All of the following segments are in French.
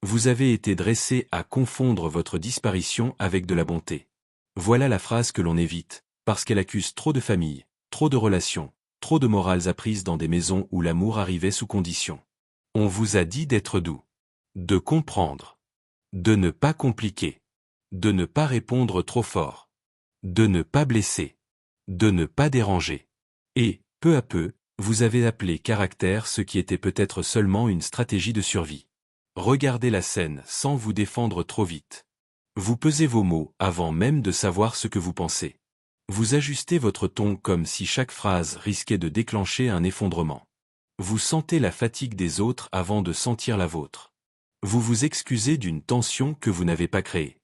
Vous avez été dressé à confondre votre disparition avec de la bonté. Voilà la phrase que l'on évite, parce qu'elle accuse trop de familles, trop de relations, trop de morales apprises dans des maisons où l'amour arrivait sous condition. On vous a dit d'être doux, de comprendre, de ne pas compliquer, de ne pas répondre trop fort, de ne pas blesser, de ne pas déranger. Et, peu à peu, vous avez appelé caractère ce qui était peut-être seulement une stratégie de survie. Regardez la scène sans vous défendre trop vite. Vous pesez vos mots avant même de savoir ce que vous pensez. Vous ajustez votre ton comme si chaque phrase risquait de déclencher un effondrement. Vous sentez la fatigue des autres avant de sentir la vôtre. Vous vous excusez d'une tension que vous n'avez pas créée.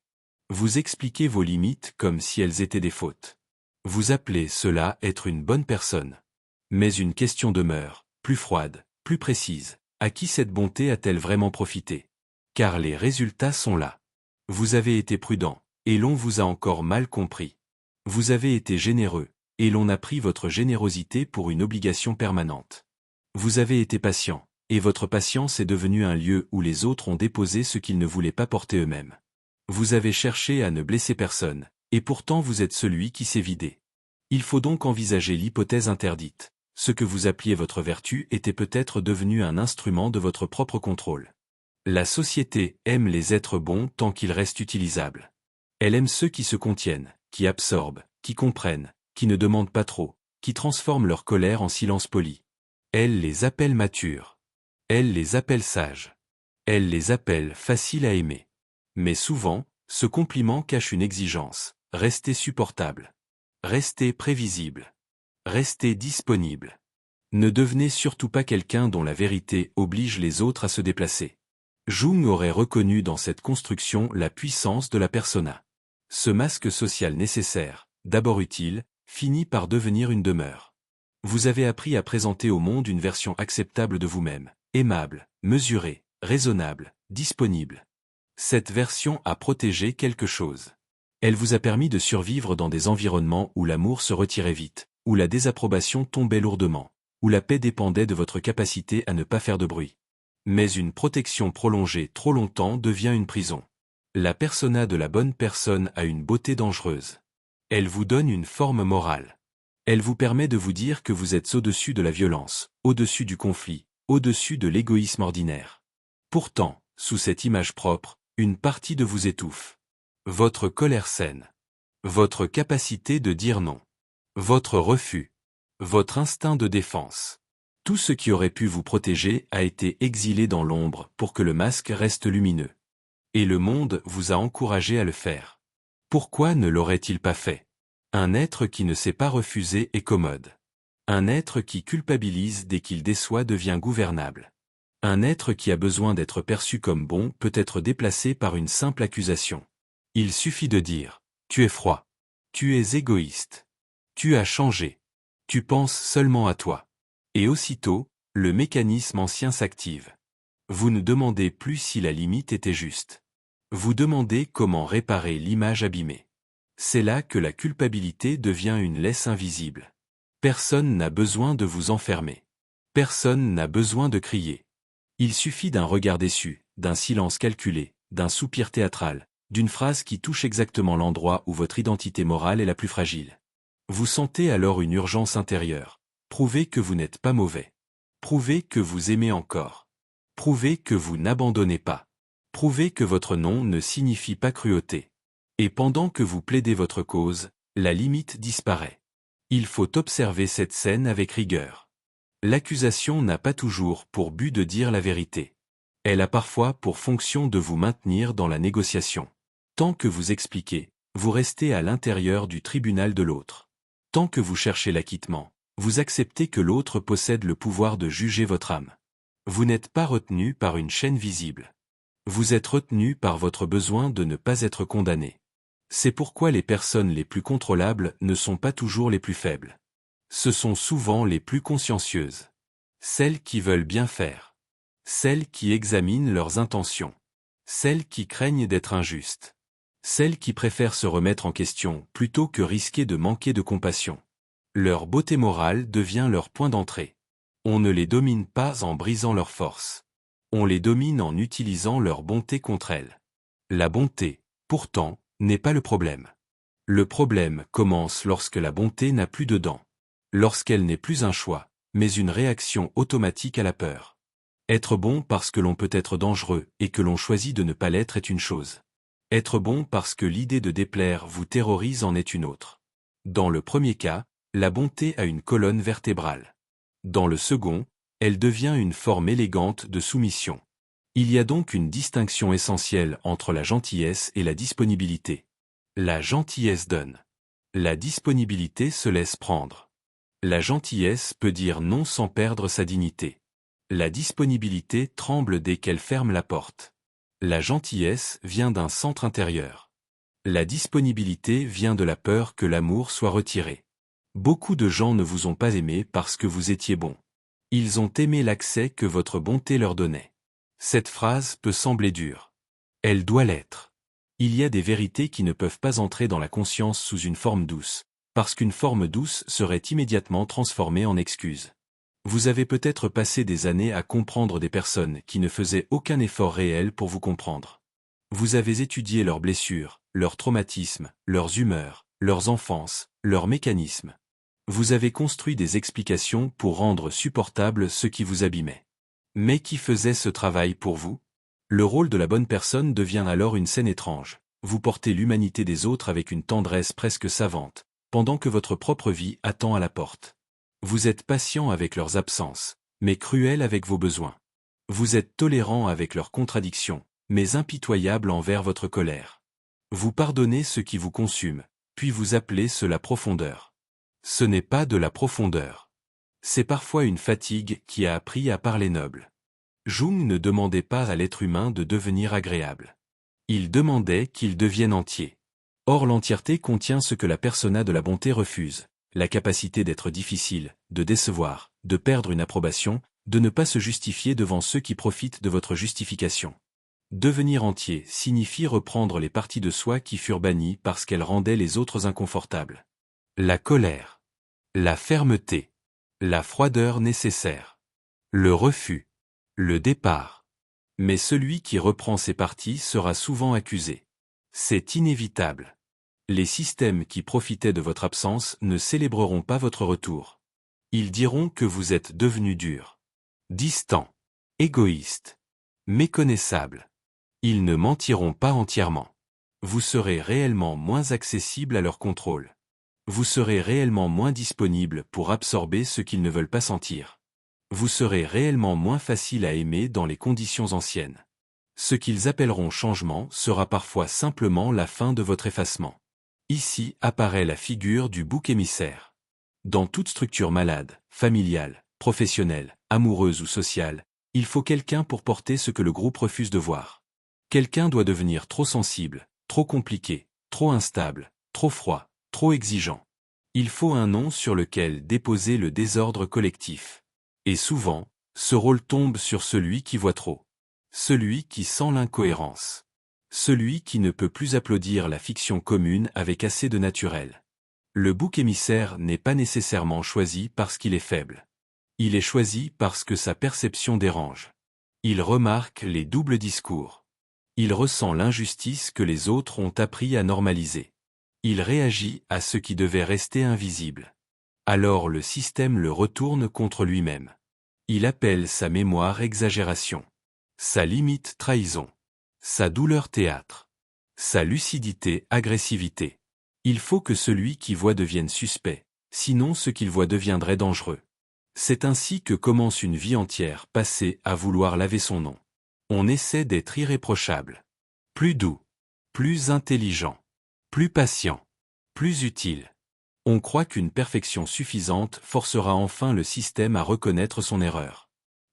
Vous expliquez vos limites comme si elles étaient des fautes. Vous appelez cela être une bonne personne. Mais une question demeure, plus froide, plus précise. À qui cette bonté a-t-elle vraiment profité? Car les résultats sont là. Vous avez été prudent, et l'on vous a encore mal compris. Vous avez été généreux, et l'on a pris votre générosité pour une obligation permanente. Vous avez été patient, et votre patience est devenue un lieu où les autres ont déposé ce qu'ils ne voulaient pas porter eux-mêmes. Vous avez cherché à ne blesser personne, et pourtant vous êtes celui qui s'est vidé. Il faut donc envisager l'hypothèse interdite. Ce que vous appeliez votre vertu était peut-être devenu un instrument de votre propre contrôle. La société aime les êtres bons tant qu'ils restent utilisables. Elle aime ceux qui se contiennent, qui absorbent, qui comprennent, qui ne demandent pas trop, qui transforment leur colère en silence poli. Elle les appelle matures. Elle les appelle sages. Elle les appelle faciles à aimer. Mais souvent, ce compliment cache une exigence. Restez supportable. Restez prévisible. Restez disponible. Ne devenez surtout pas quelqu'un dont la vérité oblige les autres à se déplacer. Jung aurait reconnu dans cette construction la puissance de la persona. Ce masque social nécessaire, d'abord utile, finit par devenir une demeure. Vous avez appris à présenter au monde une version acceptable de vous-même, aimable, mesurée, raisonnable, disponible. Cette version a protégé quelque chose. Elle vous a permis de survivre dans des environnements où l'amour se retirait vite, où la désapprobation tombait lourdement, où la paix dépendait de votre capacité à ne pas faire de bruit. Mais une protection prolongée trop longtemps devient une prison. La persona de la bonne personne a une beauté dangereuse. Elle vous donne une forme morale. Elle vous permet de vous dire que vous êtes au-dessus de la violence, au-dessus du conflit, au-dessus de l'égoïsme ordinaire. Pourtant, sous cette image propre, une partie de vous étouffe. Votre colère saine. Votre capacité de dire non. Votre refus. Votre instinct de défense. Tout ce qui aurait pu vous protéger a été exilé dans l'ombre pour que le masque reste lumineux. Et le monde vous a encouragé à le faire. Pourquoi ne l'aurait-il pas fait? Un être qui ne sait pas refuser est commode. Un être qui culpabilise dès qu'il déçoit devient gouvernable. Un être qui a besoin d'être perçu comme bon peut être déplacé par une simple accusation. Il suffit de dire « Tu es froid. Tu es égoïste. Tu as changé. Tu penses seulement à toi. » Et aussitôt, le mécanisme ancien s'active. Vous ne demandez plus si la limite était juste. Vous demandez comment réparer l'image abîmée. C'est là que la culpabilité devient une laisse invisible. Personne n'a besoin de vous enfermer. Personne n'a besoin de crier. Il suffit d'un regard déçu, d'un silence calculé, d'un soupir théâtral, d'une phrase qui touche exactement l'endroit où votre identité morale est la plus fragile. Vous sentez alors une urgence intérieure. Prouvez que vous n'êtes pas mauvais. Prouvez que vous aimez encore. Prouvez que vous n'abandonnez pas. Prouvez que votre non ne signifie pas cruauté. Et pendant que vous plaidez votre cause, la limite disparaît. Il faut observer cette scène avec rigueur. L'accusation n'a pas toujours pour but de dire la vérité. Elle a parfois pour fonction de vous maintenir dans la négociation. Tant que vous expliquez, vous restez à l'intérieur du tribunal de l'autre. Tant que vous cherchez l'acquittement, vous acceptez que l'autre possède le pouvoir de juger votre âme. Vous n'êtes pas retenu par une chaîne visible. Vous êtes retenu par votre besoin de ne pas être condamné. C'est pourquoi les personnes les plus contrôlables ne sont pas toujours les plus faibles. Ce sont souvent les plus consciencieuses. Celles qui veulent bien faire. Celles qui examinent leurs intentions. Celles qui craignent d'être injustes. Celles qui préfèrent se remettre en question plutôt que risquer de manquer de compassion. Leur beauté morale devient leur point d'entrée. On ne les domine pas en brisant leur force. On les domine en utilisant leur bonté contre elles. La bonté, pourtant, n'est pas le problème. Le problème commence lorsque la bonté n'a plus de dents. Lorsqu'elle n'est plus un choix, mais une réaction automatique à la peur. Être bon parce que l'on peut être dangereux et que l'on choisit de ne pas l'être est une chose. Être bon parce que l'idée de déplaire vous terrorise en est une autre. Dans le premier cas, la bonté a une colonne vertébrale. Dans le second, elle devient une forme élégante de soumission. Il y a donc une distinction essentielle entre la gentillesse et la disponibilité. La gentillesse donne. La disponibilité se laisse prendre. La gentillesse peut dire non sans perdre sa dignité. La disponibilité tremble dès qu'elle ferme la porte. La gentillesse vient d'un centre intérieur. La disponibilité vient de la peur que l'amour soit retiré. Beaucoup de gens ne vous ont pas aimé parce que vous étiez bon. Ils ont aimé l'accès que votre bonté leur donnait. Cette phrase peut sembler dure. Elle doit l'être. Il y a des vérités qui ne peuvent pas entrer dans la conscience sous une forme douce, parce qu'une forme douce serait immédiatement transformée en excuse. Vous avez peut-être passé des années à comprendre des personnes qui ne faisaient aucun effort réel pour vous comprendre. Vous avez étudié leurs blessures, leurs traumatismes, leurs humeurs, leurs enfances, leurs mécanismes. Vous avez construit des explications pour rendre supportable ce qui vous abîmait. Mais qui faisait ce travail pour vous? Le rôle de la bonne personne devient alors une scène étrange. Vous portez l'humanité des autres avec une tendresse presque savante, pendant que votre propre vie attend à la porte. Vous êtes patient avec leurs absences, mais cruel avec vos besoins. Vous êtes tolérant avec leurs contradictions, mais impitoyable envers votre colère. Vous pardonnez ce qui vous consume, puis vous appelez cela profondeur. Ce n'est pas de la profondeur. C'est parfois une fatigue qui a appris à parler noble. Jung ne demandait pas à l'être humain de devenir agréable. Il demandait qu'il devienne entier. Or l'entièreté contient ce que la persona de la bonté refuse. La capacité d'être difficile, de décevoir, de perdre une approbation, de ne pas se justifier devant ceux qui profitent de votre justification. Devenir entier signifie reprendre les parties de soi qui furent bannies parce qu'elles rendaient les autres inconfortables. La colère, la fermeté, la froideur nécessaire, le refus, le départ. Mais celui qui reprend ces parties sera souvent accusé. C'est inévitable. Les systèmes qui profitaient de votre absence ne célébreront pas votre retour. Ils diront que vous êtes devenu dur, distant, égoïste, méconnaissable. Ils ne mentiront pas entièrement. Vous serez réellement moins accessible à leur contrôle. Vous serez réellement moins disponible pour absorber ce qu'ils ne veulent pas sentir. Vous serez réellement moins facile à aimer dans les conditions anciennes. Ce qu'ils appelleront changement sera parfois simplement la fin de votre effacement. Ici apparaît la figure du bouc émissaire. Dans toute structure malade, familiale, professionnelle, amoureuse ou sociale, il faut quelqu'un pour porter ce que le groupe refuse de voir. Quelqu'un doit devenir trop sensible, trop compliqué, trop instable, trop froid, trop exigeant. Il faut un nom sur lequel déposer le désordre collectif. Et souvent, ce rôle tombe sur celui qui voit trop. Celui qui sent l'incohérence. Celui qui ne peut plus applaudir la fiction commune avec assez de naturel. Le bouc émissaire n'est pas nécessairement choisi parce qu'il est faible. Il est choisi parce que sa perception dérange. Il remarque les doubles discours. Il ressent l'injustice que les autres ont appris à normaliser. Il réagit à ce qui devait rester invisible. Alors le système le retourne contre lui-même. Il appelle sa mémoire exagération. Sa limite trahison. Sa douleur théâtre. Sa lucidité agressivité. Il faut que celui qui voit devienne suspect, sinon ce qu'il voit deviendrait dangereux. C'est ainsi que commence une vie entière passée à vouloir laver son nom. On essaie d'être irréprochable. Plus doux. Plus intelligent. Plus patient. Plus utile. On croit qu'une perfection suffisante forcera enfin le système à reconnaître son erreur.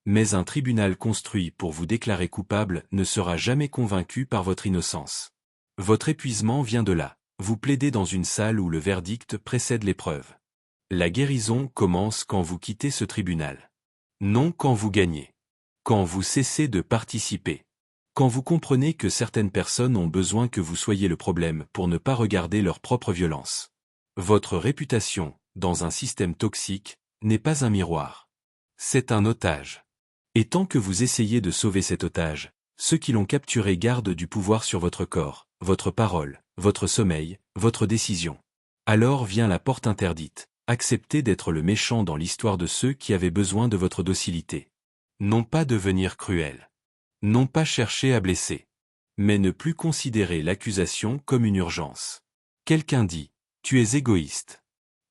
Mais un tribunal construit pour vous déclarer coupable ne sera jamais convaincu par votre innocence. Votre épuisement vient de là. Vous plaidez dans une salle où le verdict précède l'épreuve. La guérison commence quand vous quittez ce tribunal. Non quand vous gagnez. Quand vous cessez de participer. Quand vous comprenez que certaines personnes ont besoin que vous soyez le problème pour ne pas regarder leur propre violence. Votre réputation, dans un système toxique, n'est pas un miroir. C'est un otage. Et tant que vous essayez de sauver cet otage, ceux qui l'ont capturé gardent du pouvoir sur votre corps, votre parole, votre sommeil, votre décision. Alors vient la porte interdite. Acceptez d'être le méchant dans l'histoire de ceux qui avaient besoin de votre docilité. Non pas devenir cruel. Non pas chercher à blesser. Mais ne plus considérer l'accusation comme une urgence. Quelqu'un dit, tu es égoïste.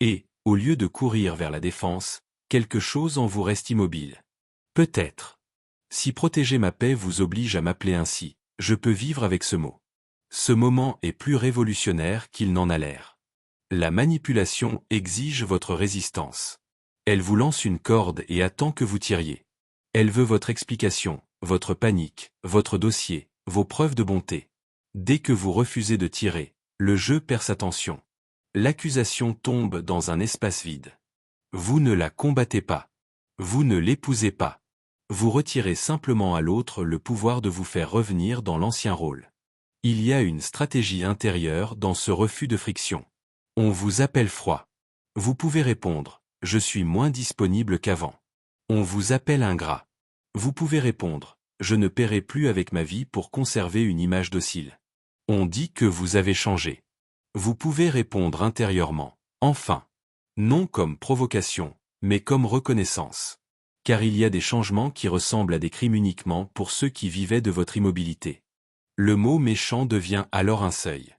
Et, au lieu de courir vers la défense, quelque chose en vous reste immobile. Peut-être. Si protéger ma paix vous oblige à m'appeler ainsi, je peux vivre avec ce mot. Ce moment est plus révolutionnaire qu'il n'en a l'air. La manipulation exige votre résistance. Elle vous lance une corde et attend que vous tiriez. Elle veut votre explication, votre panique, votre dossier, vos preuves de bonté. Dès que vous refusez de tirer, le jeu perd sa tension. L'accusation tombe dans un espace vide. Vous ne la combattez pas. Vous ne l'épousez pas. Vous retirez simplement à l'autre le pouvoir de vous faire revenir dans l'ancien rôle. Il y a une stratégie intérieure dans ce refus de friction. On vous appelle froid. Vous pouvez répondre, je suis moins disponible qu'avant. On vous appelle ingrat. Vous pouvez répondre, je ne paierai plus avec ma vie pour conserver une image docile. On dit que vous avez changé. Vous pouvez répondre intérieurement, enfin. Non comme provocation, mais comme reconnaissance. Car il y a des changements qui ressemblent à des crimes uniquement pour ceux qui vivaient de votre immobilité. Le mot méchant devient alors un seuil.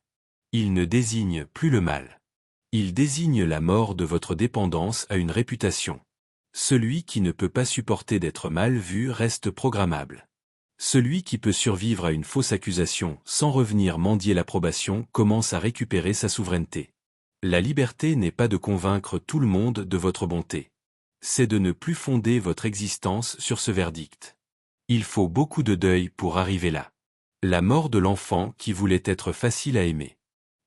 Il ne désigne plus le mal. Il désigne la mort de votre dépendance à une réputation. Celui qui ne peut pas supporter d'être mal vu reste programmable. Celui qui peut survivre à une fausse accusation sans revenir mendier l'approbation commence à récupérer sa souveraineté. La liberté n'est pas de convaincre tout le monde de votre bonté. C'est de ne plus fonder votre existence sur ce verdict. Il faut beaucoup de deuil pour arriver là. La mort de l'enfant qui voulait être facile à aimer.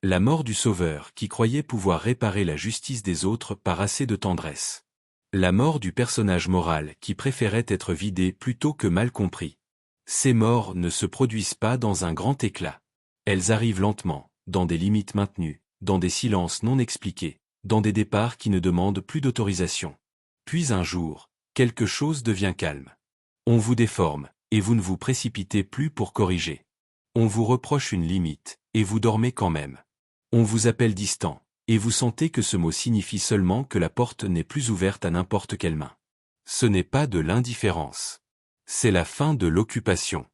La mort du sauveur qui croyait pouvoir réparer la justice des autres par assez de tendresse. La mort du personnage moral qui préférait être vidé plutôt que mal compris. Ces morts ne se produisent pas dans un grand éclat. Elles arrivent lentement, dans des limites maintenues, dans des silences non expliqués, dans des départs qui ne demandent plus d'autorisation. Puis un jour, quelque chose devient calme. On vous déforme, et vous ne vous précipitez plus pour corriger. On vous reproche une limite, et vous dormez quand même. On vous appelle distant, et vous sentez que ce mot signifie seulement que la porte n'est plus ouverte à n'importe quelle main. Ce n'est pas de l'indifférence. C'est la fin de l'occupation.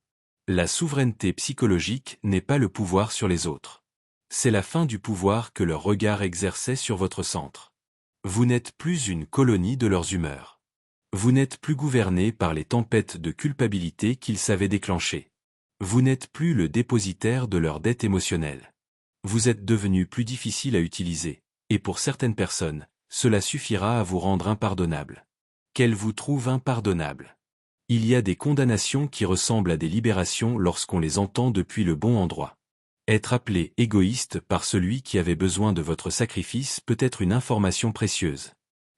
La souveraineté psychologique n'est pas le pouvoir sur les autres. C'est la fin du pouvoir que leur regard exerçait sur votre centre. Vous n'êtes plus une colonie de leurs humeurs. Vous n'êtes plus gouverné par les tempêtes de culpabilité qu'ils savaient déclencher. Vous n'êtes plus le dépositaire de leur dette émotionnelle. Vous êtes devenu plus difficile à utiliser, et pour certaines personnes, cela suffira à vous rendre impardonnable. Qu'elles vous trouvent impardonnable. Il y a des condamnations qui ressemblent à des libérations lorsqu'on les entend depuis le bon endroit. Être appelé égoïste par celui qui avait besoin de votre sacrifice peut être une information précieuse.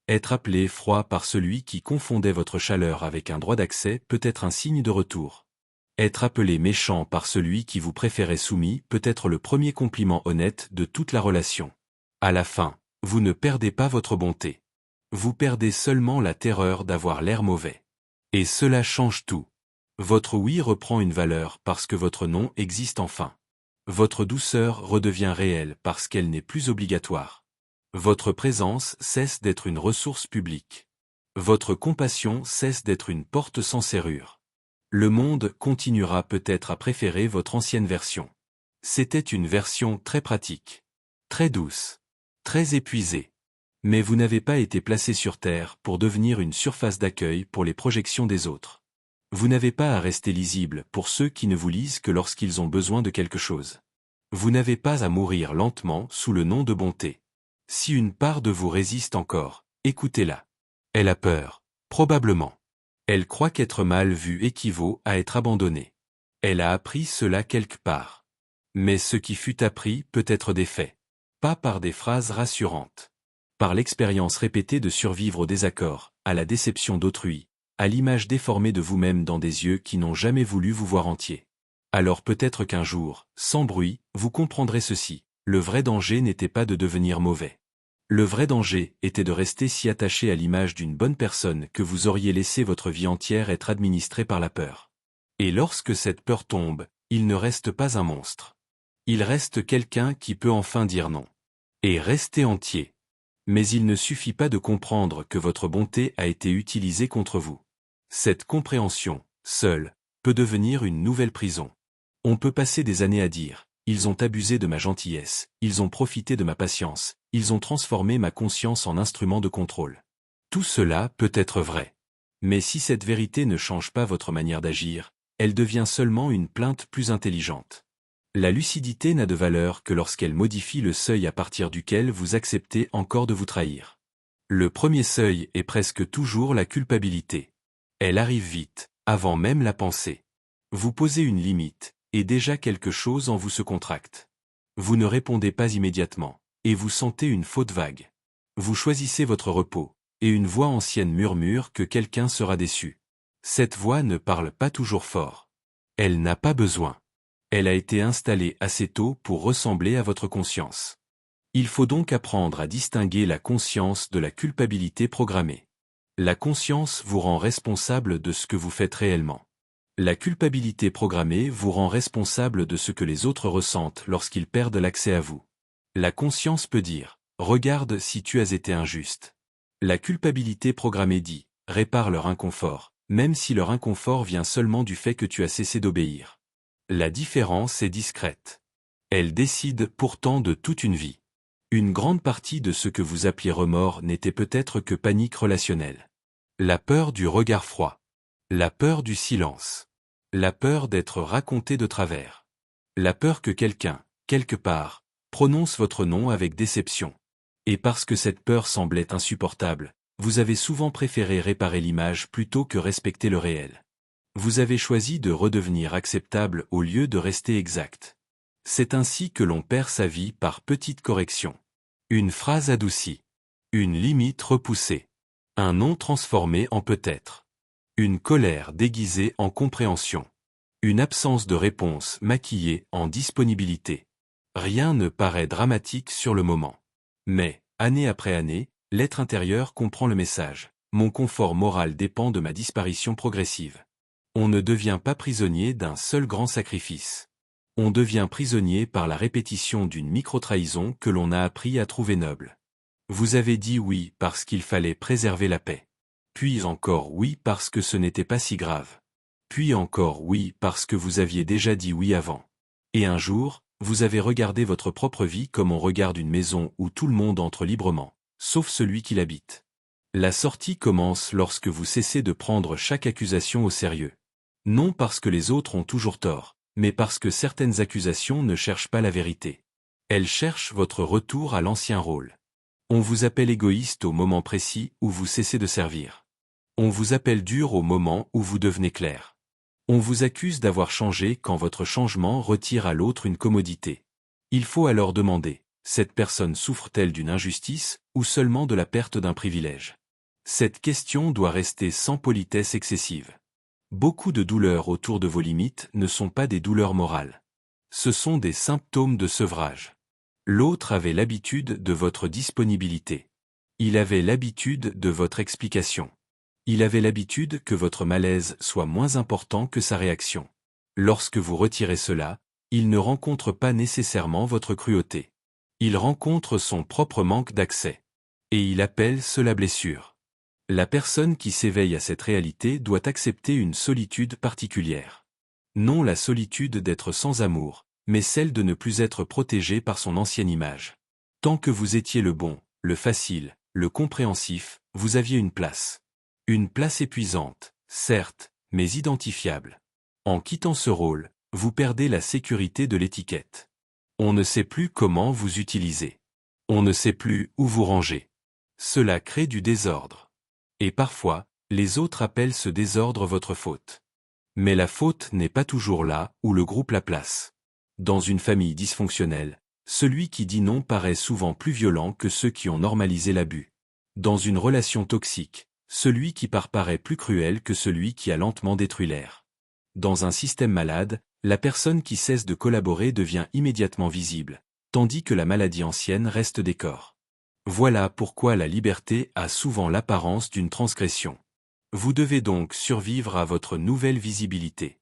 Être appelé froid par celui qui confondait votre chaleur avec un droit d'accès peut être un signe de retour. Être appelé méchant par celui qui vous préférait soumis peut être le premier compliment honnête de toute la relation. À la fin, vous ne perdez pas votre bonté. Vous perdez seulement la terreur d'avoir l'air mauvais. Et cela change tout. Votre oui reprend une valeur parce que votre non existe enfin. Votre douceur redevient réelle parce qu'elle n'est plus obligatoire. Votre présence cesse d'être une ressource publique. Votre compassion cesse d'être une porte sans serrure. Le monde continuera peut-être à préférer votre ancienne version. C'était une version très pratique, très douce, très épuisée. Mais vous n'avez pas été placé sur Terre pour devenir une surface d'accueil pour les projections des autres. Vous n'avez pas à rester lisible pour ceux qui ne vous lisent que lorsqu'ils ont besoin de quelque chose. Vous n'avez pas à mourir lentement sous le nom de bonté. Si une part de vous résiste encore, écoutez-la. Elle a peur, probablement. Elle croit qu'être mal vu équivaut à être abandonné. Elle a appris cela quelque part. Mais ce qui fut appris peut être des faits. Pas par des phrases rassurantes. Par l'expérience répétée de survivre au désaccord, à la déception d'autrui, à l'image déformée de vous-même dans des yeux qui n'ont jamais voulu vous voir entier. Alors peut-être qu'un jour, sans bruit, vous comprendrez ceci, le vrai danger n'était pas de devenir mauvais. Le vrai danger était de rester si attaché à l'image d'une bonne personne que vous auriez laissé votre vie entière être administrée par la peur. Et lorsque cette peur tombe, il ne reste pas un monstre. Il reste quelqu'un qui peut enfin dire non. Et rester entier. Mais il ne suffit pas de comprendre que votre bonté a été utilisée contre vous. Cette compréhension, seule, peut devenir une nouvelle prison. On peut passer des années à dire « Ils ont abusé de ma gentillesse, ils ont profité de ma patience, ils ont transformé ma conscience en instrument de contrôle. » Tout cela peut être vrai. Mais si cette vérité ne change pas votre manière d'agir, elle devient seulement une plainte plus intelligente. La lucidité n'a de valeur que lorsqu'elle modifie le seuil à partir duquel vous acceptez encore de vous trahir. Le premier seuil est presque toujours la culpabilité. Elle arrive vite, avant même la pensée. Vous posez une limite, et déjà quelque chose en vous se contracte. Vous ne répondez pas immédiatement, et vous sentez une faute vague. Vous choisissez votre repos, et une voix ancienne murmure que quelqu'un sera déçu. Cette voix ne parle pas toujours fort. Elle n'a pas besoin. Elle a été installée assez tôt pour ressembler à votre conscience. Il faut donc apprendre à distinguer la conscience de la culpabilité programmée. La conscience vous rend responsable de ce que vous faites réellement. La culpabilité programmée vous rend responsable de ce que les autres ressentent lorsqu'ils perdent l'accès à vous. La conscience peut dire « Regarde si tu as été injuste ». La culpabilité programmée dit « Répare leur inconfort », même si leur inconfort vient seulement du fait que tu as cessé d'obéir. La différence est discrète. Elle décide pourtant de toute une vie. Une grande partie de ce que vous appeliez remords n'était peut-être que panique relationnelle. La peur du regard froid. La peur du silence. La peur d'être raconté de travers. La peur que quelqu'un, quelque part, prononce votre nom avec déception. Et parce que cette peur semblait insupportable, vous avez souvent préféré réparer l'image plutôt que respecter le réel. Vous avez choisi de redevenir acceptable au lieu de rester exact. C'est ainsi que l'on perd sa vie par petites corrections. Une phrase adoucie. Une limite repoussée. Un non transformé en peut-être. Une colère déguisée en compréhension. Une absence de réponse maquillée en disponibilité. Rien ne paraît dramatique sur le moment. Mais, année après année, l'être intérieur comprend le message. Mon confort moral dépend de ma disparition progressive. On ne devient pas prisonnier d'un seul grand sacrifice. On devient prisonnier par la répétition d'une micro-trahison que l'on a appris à trouver noble. Vous avez dit oui parce qu'il fallait préserver la paix. Puis encore oui parce que ce n'était pas si grave. Puis encore oui parce que vous aviez déjà dit oui avant. Et un jour, vous avez regardé votre propre vie comme on regarde une maison où tout le monde entre librement, sauf celui qui l'habite. La sortie commence lorsque vous cessez de prendre chaque accusation au sérieux. Non parce que les autres ont toujours tort, mais parce que certaines accusations ne cherchent pas la vérité. Elles cherchent votre retour à l'ancien rôle. On vous appelle égoïste au moment précis où vous cessez de servir. On vous appelle dur au moment où vous devenez clair. On vous accuse d'avoir changé quand votre changement retire à l'autre une commodité. Il faut alors demander, cette personne souffre-t-elle d'une injustice ou seulement de la perte d'un privilège? Cette question doit rester sans politesse excessive. Beaucoup de douleurs autour de vos limites ne sont pas des douleurs morales. Ce sont des symptômes de sevrage. L'autre avait l'habitude de votre disponibilité. Il avait l'habitude de votre explication. Il avait l'habitude que votre malaise soit moins important que sa réaction. Lorsque vous retirez cela, il ne rencontre pas nécessairement votre cruauté. Il rencontre son propre manque d'accès. Et il appelle cela blessure. La personne qui s'éveille à cette réalité doit accepter une solitude particulière. Non la solitude d'être sans amour, mais celle de ne plus être protégé par son ancienne image. Tant que vous étiez le bon, le facile, le compréhensif, vous aviez une place. Une place épuisante, certes, mais identifiable. En quittant ce rôle, vous perdez la sécurité de l'étiquette. On ne sait plus comment vous utiliser. On ne sait plus où vous ranger. Cela crée du désordre. Et parfois, les autres appellent ce désordre votre faute. Mais la faute n'est pas toujours là où le groupe la place. Dans une famille dysfonctionnelle, celui qui dit non paraît souvent plus violent que ceux qui ont normalisé l'abus. Dans une relation toxique, celui qui part paraît plus cruel que celui qui a lentement détruit l'air. Dans un système malade, la personne qui cesse de collaborer devient immédiatement visible, tandis que la maladie ancienne reste décor. Voilà pourquoi la liberté a souvent l'apparence d'une transgression. Vous devez donc survivre à votre nouvelle visibilité.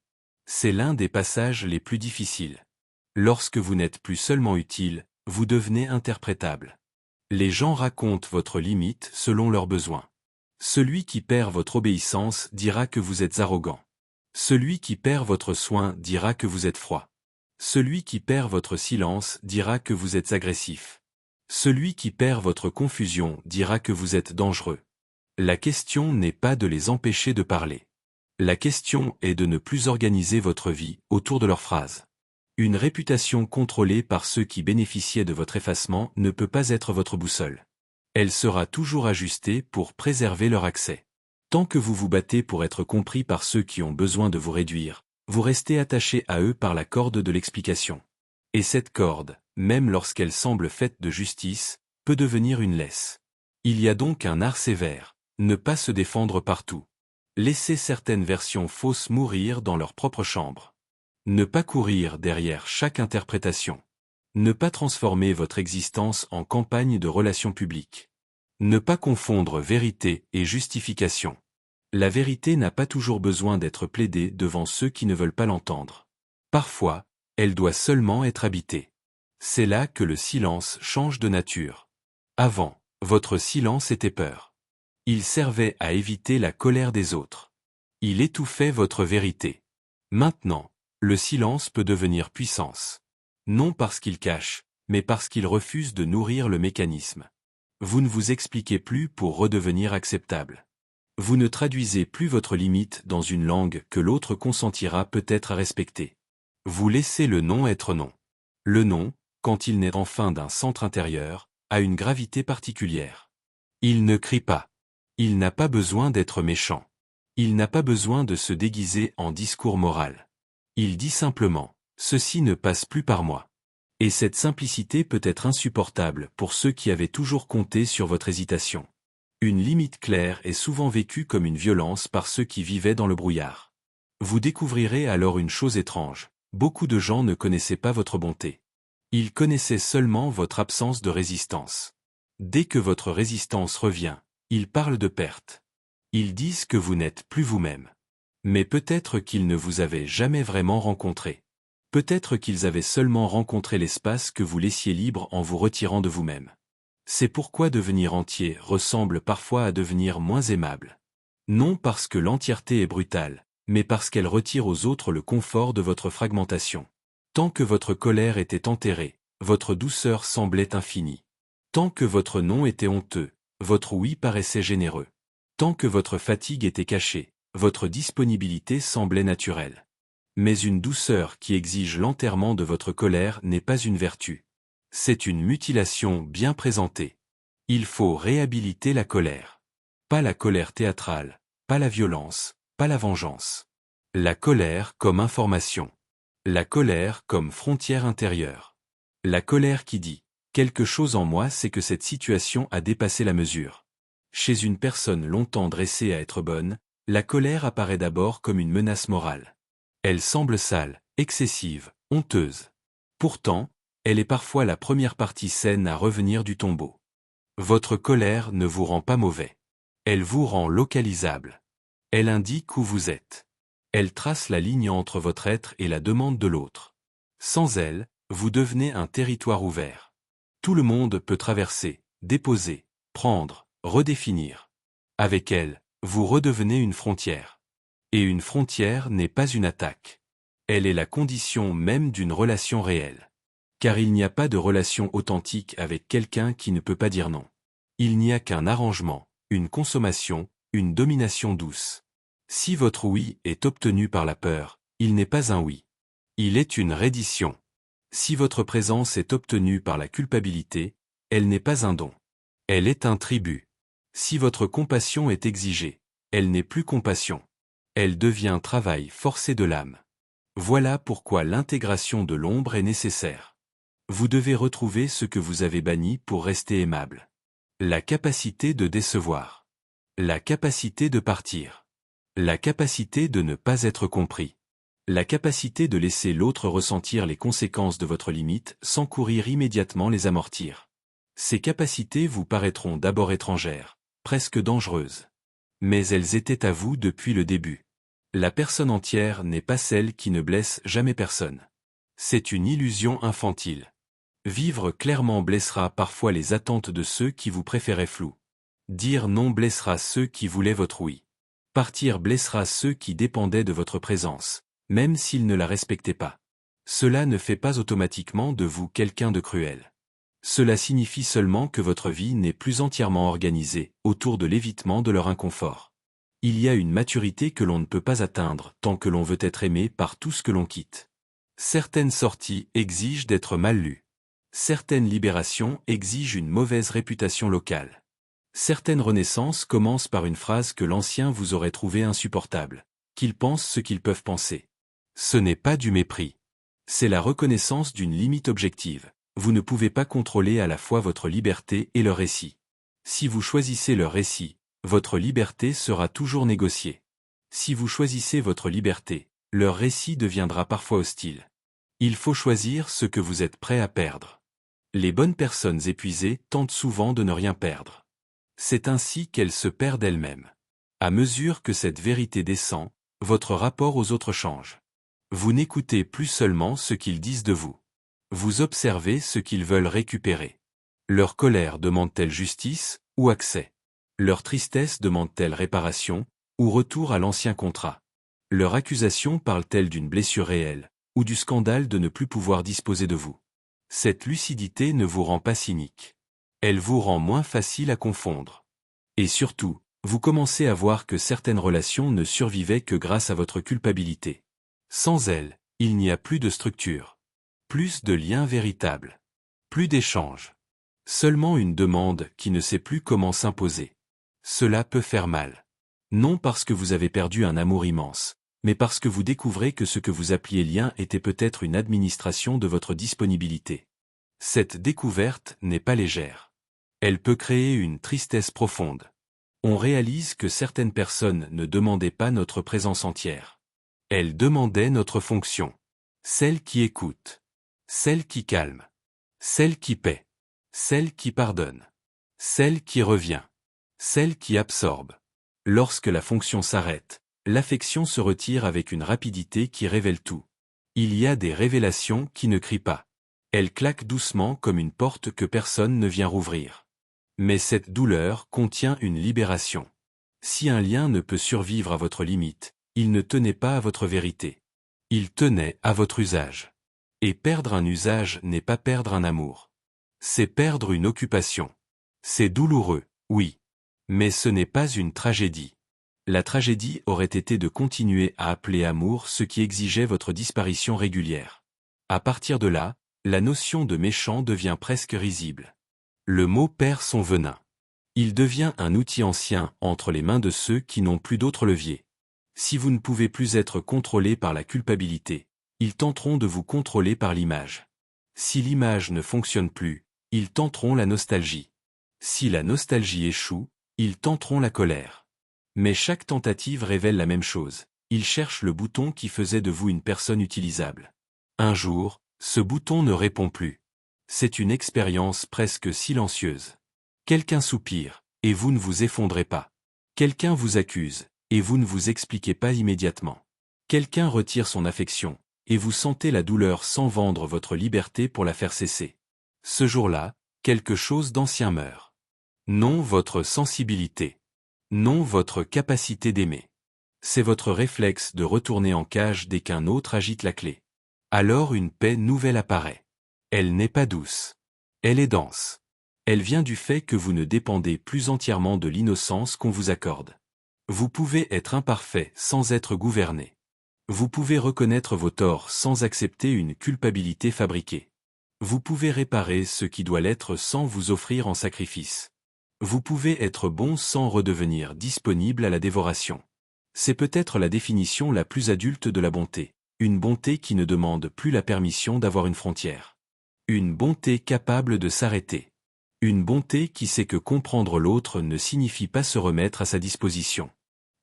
C'est l'un des passages les plus difficiles. Lorsque vous n'êtes plus seulement utile, vous devenez interprétable. Les gens racontent votre limite selon leurs besoins. Celui qui perd votre obéissance dira que vous êtes arrogant. Celui qui perd votre soin dira que vous êtes froid. Celui qui perd votre silence dira que vous êtes agressif. Celui qui perd votre confusion dira que vous êtes dangereux. La question n'est pas de les empêcher de parler. La question est de ne plus organiser votre vie autour de leurs phrases. Une réputation contrôlée par ceux qui bénéficiaient de votre effacement ne peut pas être votre boussole. Elle sera toujours ajustée pour préserver leur accès. Tant que vous vous battez pour être compris par ceux qui ont besoin de vous réduire, vous restez attaché à eux par la corde de l'explication. Et cette corde, même lorsqu'elle semble faite de justice, peut devenir une laisse. Il y a donc un art sévère, ne pas se défendre partout. Laisser certaines versions fausses mourir dans leur propre chambre. Ne pas courir derrière chaque interprétation. Ne pas transformer votre existence en campagne de relations publiques. Ne pas confondre vérité et justification. La vérité n'a pas toujours besoin d'être plaidée devant ceux qui ne veulent pas l'entendre. Parfois, elle doit seulement être habitée. C'est là que le silence change de nature. Avant, votre silence était peur. Il servait à éviter la colère des autres. Il étouffait votre vérité. Maintenant, le silence peut devenir puissance. Non parce qu'il cache, mais parce qu'il refuse de nourrir le mécanisme. Vous ne vous expliquez plus pour redevenir acceptable. Vous ne traduisez plus votre limite dans une langue que l'autre consentira peut-être à respecter. Vous laissez le non être non. Le non, quand il naît enfin d'un centre intérieur, a une gravité particulière. Il ne crie pas. Il n'a pas besoin d'être méchant. Il n'a pas besoin de se déguiser en discours moral. Il dit simplement, « Ceci ne passe plus par moi ». Et cette simplicité peut être insupportable pour ceux qui avaient toujours compté sur votre hésitation. Une limite claire est souvent vécue comme une violence par ceux qui vivaient dans le brouillard. Vous découvrirez alors une chose étrange, beaucoup de gens ne connaissaient pas votre bonté. Ils connaissaient seulement votre absence de résistance. Dès que votre résistance revient, ils parlent de perte. Ils disent que vous n'êtes plus vous-même. Mais peut-être qu'ils ne vous avaient jamais vraiment rencontré. Peut-être qu'ils avaient seulement rencontré l'espace que vous laissiez libre en vous retirant de vous-même. C'est pourquoi devenir entier ressemble parfois à devenir moins aimable. Non parce que l'entièreté est brutale, mais parce qu'elle retire aux autres le confort de votre fragmentation. Tant que votre colère était enterrée, votre douceur semblait infinie. Tant que votre non était honteux, votre oui paraissait généreux. Tant que votre fatigue était cachée, votre disponibilité semblait naturelle. Mais une douceur qui exige l'enterrement de votre colère n'est pas une vertu. C'est une mutilation bien présentée. Il faut réhabiliter la colère. Pas la colère théâtrale, pas la violence, pas la vengeance. La colère comme information. La colère comme frontière intérieure. La colère qui dit « Quelque chose en moi c'est que cette situation a dépassé la mesure ». Chez une personne longtemps dressée à être bonne, la colère apparaît d'abord comme une menace morale. Elle semble sale, excessive, honteuse. Pourtant, elle est parfois la première partie saine à revenir du tombeau. Votre colère ne vous rend pas mauvais. Elle vous rend localisable. Elle indique où vous êtes. Elle trace la ligne entre votre être et la demande de l'autre. Sans elle, vous devenez un territoire ouvert. Tout le monde peut traverser, déposer, prendre, redéfinir. Avec elle, vous redevenez une frontière. Et une frontière n'est pas une attaque. Elle est la condition même d'une relation réelle. Car il n'y a pas de relation authentique avec quelqu'un qui ne peut pas dire non. Il n'y a qu'un arrangement, une consommation, une domination douce. Si votre oui est obtenu par la peur, il n'est pas un oui. Il est une reddition. Si votre présence est obtenue par la culpabilité, elle n'est pas un don. Elle est un tribut. Si votre compassion est exigée, elle n'est plus compassion. Elle devient travail forcé de l'âme. Voilà pourquoi l'intégration de l'ombre est nécessaire. Vous devez retrouver ce que vous avez banni pour rester aimable. La capacité de décevoir. La capacité de partir. La capacité de ne pas être compris. La capacité de laisser l'autre ressentir les conséquences de votre limite sans courir immédiatement les amortir. Ces capacités vous paraîtront d'abord étrangères, presque dangereuses. Mais elles étaient à vous depuis le début. La personne entière n'est pas celle qui ne blesse jamais personne. C'est une illusion infantile. Vivre clairement blessera parfois les attentes de ceux qui vous préféraient floues. Dire non blessera ceux qui voulaient votre oui. Partir blessera ceux qui dépendaient de votre présence, même s'ils ne la respectaient pas. Cela ne fait pas automatiquement de vous quelqu'un de cruel. Cela signifie seulement que votre vie n'est plus entièrement organisée autour de l'évitement de leur inconfort. Il y a une maturité que l'on ne peut pas atteindre tant que l'on veut être aimé par tout ce que l'on quitte. Certaines sorties exigent d'être mal lues. Certaines libérations exigent une mauvaise réputation locale. Certaines renaissances commencent par une phrase que l'ancien vous aurait trouvée insupportable. Qu'ils pensent ce qu'ils peuvent penser. Ce n'est pas du mépris. C'est la reconnaissance d'une limite objective. Vous ne pouvez pas contrôler à la fois votre liberté et leur récit. Si vous choisissez leur récit, votre liberté sera toujours négociée. Si vous choisissez votre liberté, leur récit deviendra parfois hostile. Il faut choisir ce que vous êtes prêt à perdre. Les bonnes personnes épuisées tentent souvent de ne rien perdre. C'est ainsi qu'elles se perdent elles-mêmes. À mesure que cette vérité descend, votre rapport aux autres change. Vous n'écoutez plus seulement ce qu'ils disent de vous. Vous observez ce qu'ils veulent récupérer. Leur colère demande-t-elle justice ou accès? Leur tristesse demande-t-elle réparation ou retour à l'ancien contrat? Leur accusation parle-t-elle d'une blessure réelle ou du scandale de ne plus pouvoir disposer de vous? Cette lucidité ne vous rend pas cynique. Elle vous rend moins facile à confondre. Et surtout, vous commencez à voir que certaines relations ne survivaient que grâce à votre culpabilité. Sans elle, il n'y a plus de structure. Plus de liens véritables. Plus d'échanges. Seulement une demande qui ne sait plus comment s'imposer. Cela peut faire mal. Non parce que vous avez perdu un amour immense, mais parce que vous découvrez que ce que vous appeliez lien était peut-être une administration de votre disponibilité. Cette découverte n'est pas légère. Elle peut créer une tristesse profonde. On réalise que certaines personnes ne demandaient pas notre présence entière. Elles demandaient notre fonction. Celle qui écoute. Celle qui calme. Celle qui paie. Celle qui pardonne. Celle qui revient. Celle qui absorbe. Lorsque la fonction s'arrête, l'affection se retire avec une rapidité qui révèle tout. Il y a des révélations qui ne crient pas. Elles claquent doucement comme une porte que personne ne vient rouvrir. Mais cette douleur contient une libération. Si un lien ne peut survivre à votre limite, il ne tenait pas à votre vérité. Il tenait à votre usage. Et perdre un usage n'est pas perdre un amour. C'est perdre une occupation. C'est douloureux, oui. Mais ce n'est pas une tragédie. La tragédie aurait été de continuer à appeler amour ce qui exigeait votre disparition régulière. À partir de là, la notion de méchant devient presque risible. Le mot perd son venin. Il devient un outil ancien entre les mains de ceux qui n'ont plus d'autre levier. Si vous ne pouvez plus être contrôlé par la culpabilité, ils tenteront de vous contrôler par l'image. Si l'image ne fonctionne plus, ils tenteront la nostalgie. Si la nostalgie échoue, ils tenteront la colère. Mais chaque tentative révèle la même chose. Ils cherchent le bouton qui faisait de vous une personne utilisable. Un jour, ce bouton ne répond plus. C'est une expérience presque silencieuse. Quelqu'un soupire, et vous ne vous effondrez pas. Quelqu'un vous accuse, et vous ne vous expliquez pas immédiatement. Quelqu'un retire son affection, et vous sentez la douleur sans vendre votre liberté pour la faire cesser. Ce jour-là, quelque chose d'ancien meurt. Non votre sensibilité. Non votre capacité d'aimer. C'est votre réflexe de retourner en cage dès qu'un autre agite la clé. Alors une paix nouvelle apparaît. Elle n'est pas douce. Elle est dense. Elle vient du fait que vous ne dépendez plus entièrement de l'innocence qu'on vous accorde. Vous pouvez être imparfait sans être gouverné. Vous pouvez reconnaître vos torts sans accepter une culpabilité fabriquée. Vous pouvez réparer ce qui doit l'être sans vous offrir en sacrifice. Vous pouvez être bon sans redevenir disponible à la dévoration. C'est peut-être la définition la plus adulte de la bonté, une bonté qui ne demande plus la permission d'avoir une frontière. Une bonté capable de s'arrêter. Une bonté qui sait que comprendre l'autre ne signifie pas se remettre à sa disposition.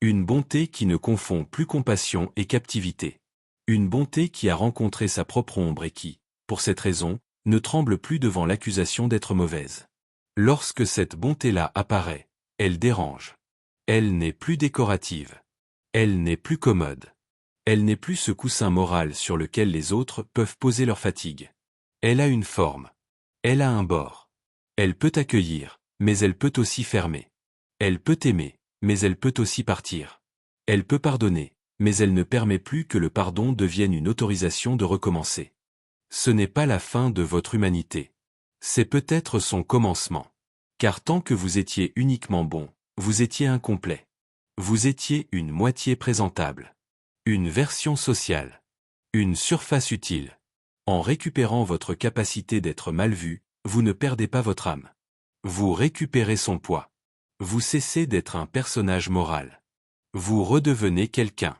Une bonté qui ne confond plus compassion et captivité. Une bonté qui a rencontré sa propre ombre et qui, pour cette raison, ne tremble plus devant l'accusation d'être mauvaise. Lorsque cette bonté-là apparaît, elle dérange. Elle n'est plus décorative. Elle n'est plus commode. Elle n'est plus ce coussin moral sur lequel les autres peuvent poser leur fatigue. Elle a une forme. Elle a un bord. Elle peut accueillir, mais elle peut aussi fermer. Elle peut aimer, mais elle peut aussi partir. Elle peut pardonner, mais elle ne permet plus que le pardon devienne une autorisation de recommencer. Ce n'est pas la fin de votre humanité. C'est peut-être son commencement. Car tant que vous étiez uniquement bon, vous étiez incomplet. Vous étiez une moitié présentable. Une version sociale. Une surface utile. En récupérant votre capacité d'être mal vu, vous ne perdez pas votre âme. Vous récupérez son poids. Vous cessez d'être un personnage moral. Vous redevenez quelqu'un.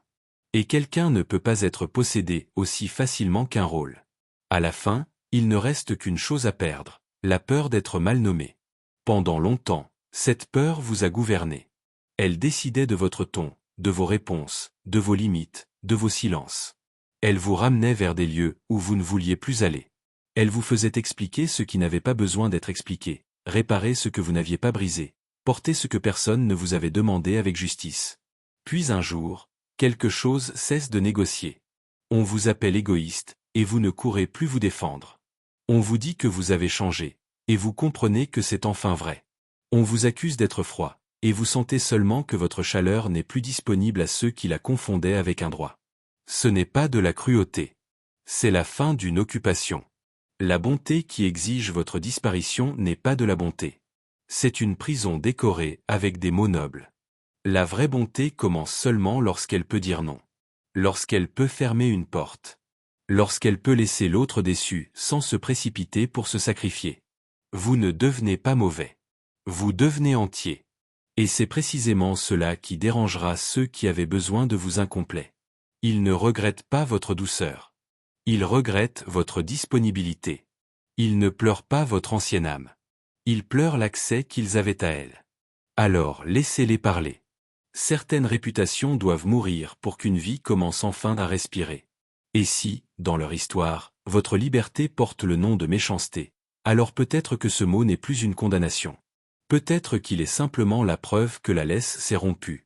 Et quelqu'un ne peut pas être possédé aussi facilement qu'un rôle. À la fin, il ne reste qu'une chose à perdre, la peur d'être mal nommé. Pendant longtemps, cette peur vous a gouverné. Elle décidait de votre ton, de vos réponses, de vos limites, de vos silences. Elle vous ramenait vers des lieux où vous ne vouliez plus aller. Elle vous faisait expliquer ce qui n'avait pas besoin d'être expliqué, réparer ce que vous n'aviez pas brisé, porter ce que personne ne vous avait demandé avec justice. Puis un jour, quelque chose cesse de négocier. On vous appelle égoïste, et vous ne courez plus vous défendre. On vous dit que vous avez changé, et vous comprenez que c'est enfin vrai. On vous accuse d'être froid, et vous sentez seulement que votre chaleur n'est plus disponible à ceux qui la confondaient avec un droit. Ce n'est pas de la cruauté. C'est la fin d'une occupation. La bonté qui exige votre disparition n'est pas de la bonté. C'est une prison décorée avec des mots nobles. La vraie bonté commence seulement lorsqu'elle peut dire non. Lorsqu'elle peut fermer une porte. Lorsqu'elle peut laisser l'autre déçu sans se précipiter pour se sacrifier. Vous ne devenez pas mauvais. Vous devenez entier. Et c'est précisément cela qui dérangera ceux qui avaient besoin de vous incomplets. Ils ne regrettent pas votre douceur. Ils regrettent votre disponibilité. Ils ne pleurent pas votre ancienne âme. Ils pleurent l'accès qu'ils avaient à elle. Alors laissez-les parler. Certaines réputations doivent mourir pour qu'une vie commence enfin à respirer. Et si, dans leur histoire, votre liberté porte le nom de méchanceté, alors peut-être que ce mot n'est plus une condamnation. Peut-être qu'il est simplement la preuve que la laisse s'est rompue.